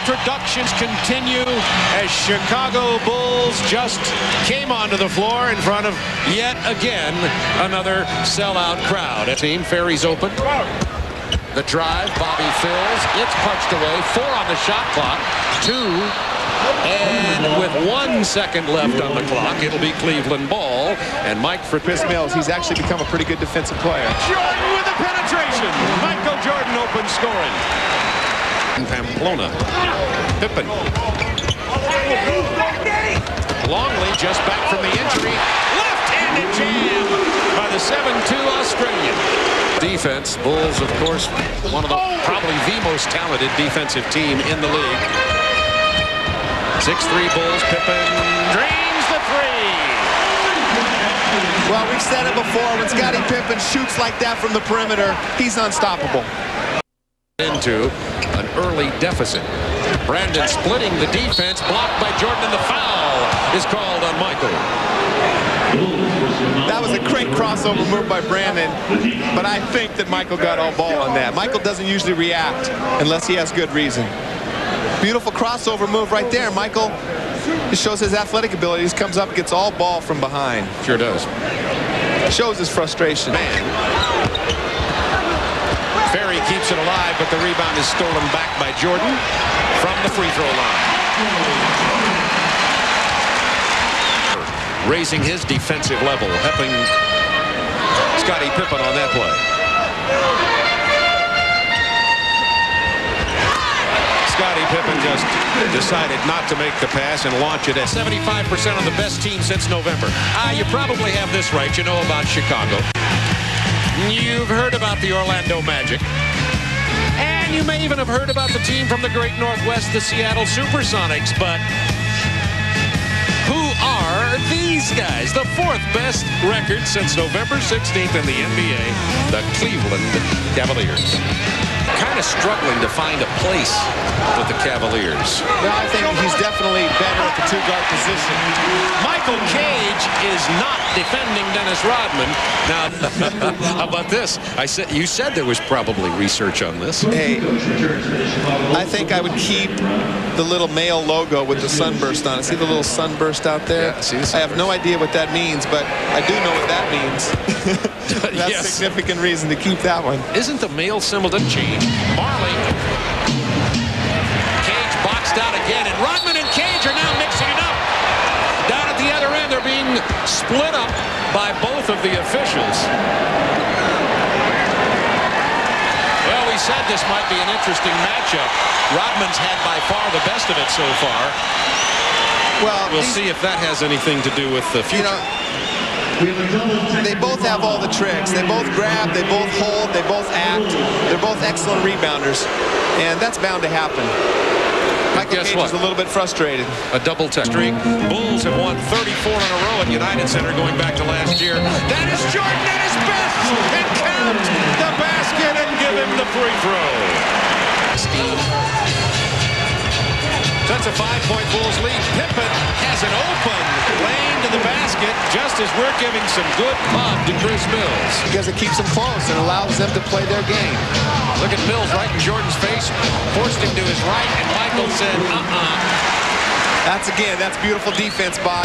introductions continue as Chicago Bulls just came onto the floor in front of yet again another sellout crowd. Team Ferry's open. The drive, Bobby fills. It's punched away. 4 on the shot clock. 2. And with 1 second left on the clock, it'll be Cleveland ball. And Mike for Chris Mills, he's actually become a pretty good defensive player. Jordan with the penetration. Michael Jordan open scoring. Pamplona. Pippen. Longley just back from the injury. Left-handed jam by the 7-2 Australian. Defense. Bulls, of course, one of the probably the most talented defensive team in the league. 6-3 Bulls. Pippen dreams the 3. Well, we've said it before. When Scottie Pippen shoots like that from the perimeter, he's unstoppable. Into an early deficit. Brandon splitting the defense, blocked by Jordan, and the foul is called on Michael. That was a great crossover move by Brandon, but I think that Michael got all ball on that. Michael doesn't usually react unless he has good reason. Beautiful crossover move right there. Michael just shows his athletic abilities, comes up, gets all ball from behind. Sure does. Shows his frustration. Man. Ferry keeps it alive, but the rebound is stolen back by Jordan from the free throw line. Raising his defensive level, helping Scottie Pippen on that play. Scottie Pippen just decided not to make the pass and launch it at 75% on the best team since November. You probably have this right. You know about Chicago. You've heard about the Orlando Magic. And you may even have heard about the team from the great Northwest, the Seattle Supersonics. But who are these guys? The 4th best record since November 16th in the NBA, the Cleveland Cavaliers. Kind of struggling to find a place with the Cavaliers. Well, I think he's definitely better at the 2-guard position. Michael Cage is not defending Dennis Rodman. Now, how about this? You said there was probably research on this. Hey, I think I would keep the little male logo with the sunburst on it. See the little sunburst out there? Yeah, see the I have no idea what that means, but I do know what that means. That's yes. significant reason to keep that one. Isn't the male symbol doesn't change? Marley. Cage boxed out again, and Rodman and Cage are now mixing it up. Down at the other end, they're being split up by both of the officials. Well, we said this might be an interesting matchup. Rodman's had by far the best of it so far. Well, we'll see if that has anything to do with the future. They both have all the tricks. They both grab, they both hold, they both act. They're both excellent rebounders, and that's bound to happen. Michael Cage is a little bit frustrated. A double streak. Bulls have won 34 in a row at United Center going back to last year. That is Jordan at his best, and count the basket and give him the free throw. That's a 5-point Bulls lead. Pippen has an open lane to the basket just as we're giving some good pub to Chris Mills. Because it keeps them close and allows them to play their game. Look at Mills right in Jordan's face, forced him to his right, and Michael said, That's beautiful defense, Bob.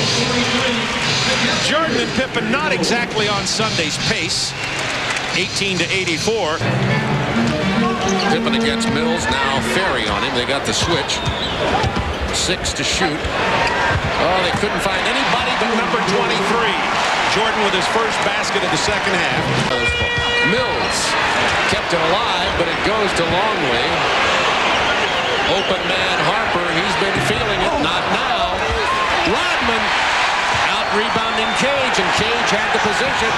Jordan and Pippen not exactly on Sunday's pace. 18-84. Pippen against Mills, now Ferry on him. They got the switch. 6 to shoot. Oh, they couldn't find anybody but number 23. Jordan with his first basket of the second half. Mills kept it alive, but it goes to Longley. Open man Harper, he's been feeling it. Not now. Rodman out-rebounding Cage, and Cage had the position.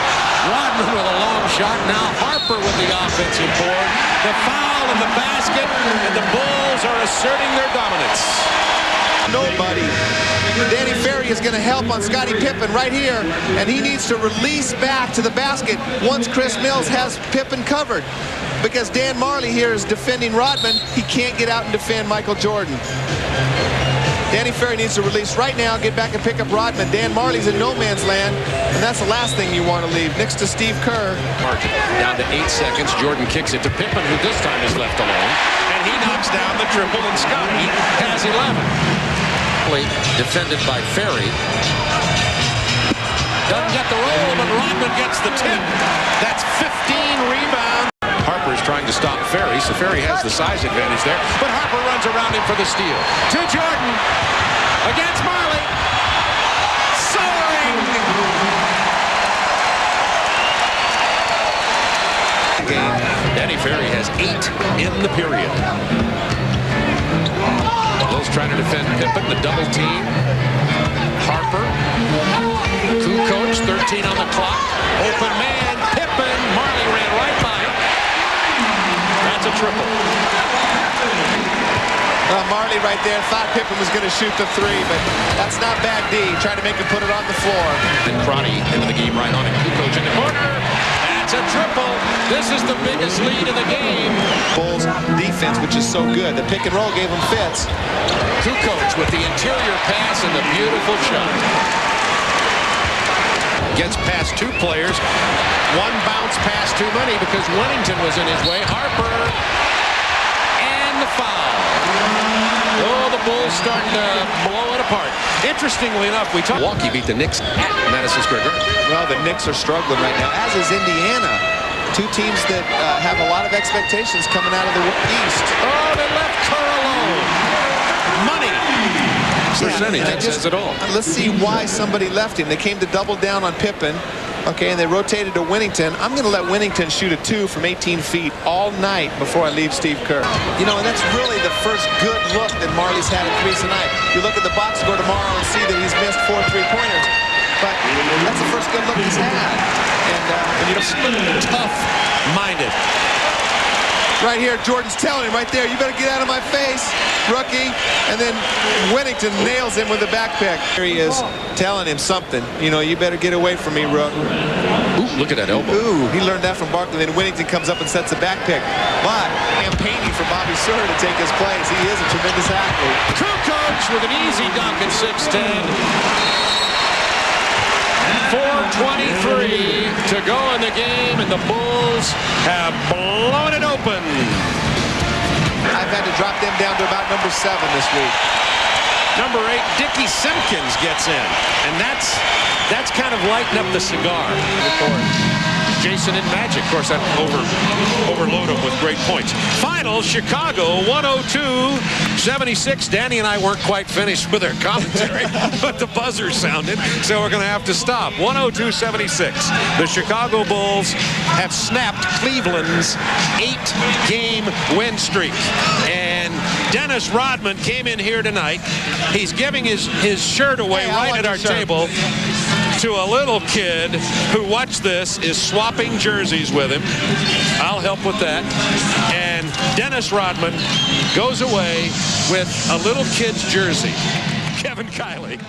Rodman with a long shot. Now Harper with the offensive board. The foul in the basket, and the Bulls are asserting their dominance. Nobody. Danny Ferry is going to help on Scottie Pippen right here, and he needs to release back to the basket once Chris Mills has Pippen covered. Because Dan Marley here is defending Rodman. He can't get out and defend Michael Jordan. Danny Ferry needs to release right now, get back and pick up Rodman. Dan Marley's in no man's land. And that's the last thing you want to leave next to Steve Kerr. Margin down to 8 seconds. Jordan kicks it to Pippen, who this time is left alone. And he knocks down the triple, and Scotty has 11. Defended by Ferry. Doesn't get the roll, but Rodman gets the tip. That's 15 rebounds. Harper's trying to stop Ferry, so Ferry has the size advantage there. But Harper runs around him for the steal. To Jordan. Against Marley. Soaring! Danny Ferry has 8 in the period. Bulls trying to defend Pippen, the double team. Harper. Kukoc, 13 on the clock. Open man, Pippen. Marley ran right by him. That's a triple. Marley right there thought Pippen was going to shoot the 3, but that's not bad D. Trying to make him put it on the floor. And Crotty into the game right on him. Kukoc in the corner. That's a triple. This is the biggest lead in the game. Bulls defense, which is so good. The pick and roll gave him fits. Kukoc with the interior pass and the beautiful shot. Gets past 2 players. One bounce pass too many because Wennington was in his way. Harper. And the foul. Oh, the Bulls starting to blow it apart. Interestingly enough, Milwaukee beat the Knicks at Madison Square Garden. Well, the Knicks are struggling right now, as is Indiana. 2 teams that have a lot of expectations coming out of the East. Oh, they left Kerr alone. Money. Percentage, that says it all. Let's see why somebody left him. They came to double down on Pippen. Okay, and they rotated to Wennington. I'm going to let Wennington shoot a 2 from 18 feet all night before I leave Steve Kerr. You know, and that's really the first good look that Marley's had at threes tonight. You look at the box score tomorrow and see that he's missed 4 3-pointers. But that's the first good look he's had. And you know, tough-minded. Right here, Jordan's telling him right there, you better get out of my face, rookie. And then Wennington nails him with a back pick. Here he is telling him something. You know, you better get away from me, Rook. Ooh, look at that elbow. Ooh, he learned that from Barkley. Then Wennington comes up and sets a back pick. But campaigning for Bobby Sur to take his place. He is a tremendous athlete. Kukoc with an easy dunk at 6'10". 4:23 to go in the game, and the Bulls have blown it open. I've had to drop them down to about number 7 this week. Number 8, Dickie Simpkins gets in, and that's kind of lighting up the cigar. Jason and Magic, of course, that overload him with great points. Final, Chicago 102-76. Danny and I weren't quite finished with our commentary, but the buzzer sounded, so we're going to have to stop. 102-76. The Chicago Bulls have snapped Cleveland's 8-game win streak. And Dennis Rodman came in here tonight. He's giving his shirt away right at our table to a little kid who, watch this, is swapping jerseys with him. I'll help with that. And Dennis Rodman goes away with a little kid's jersey. Kevin Kiley.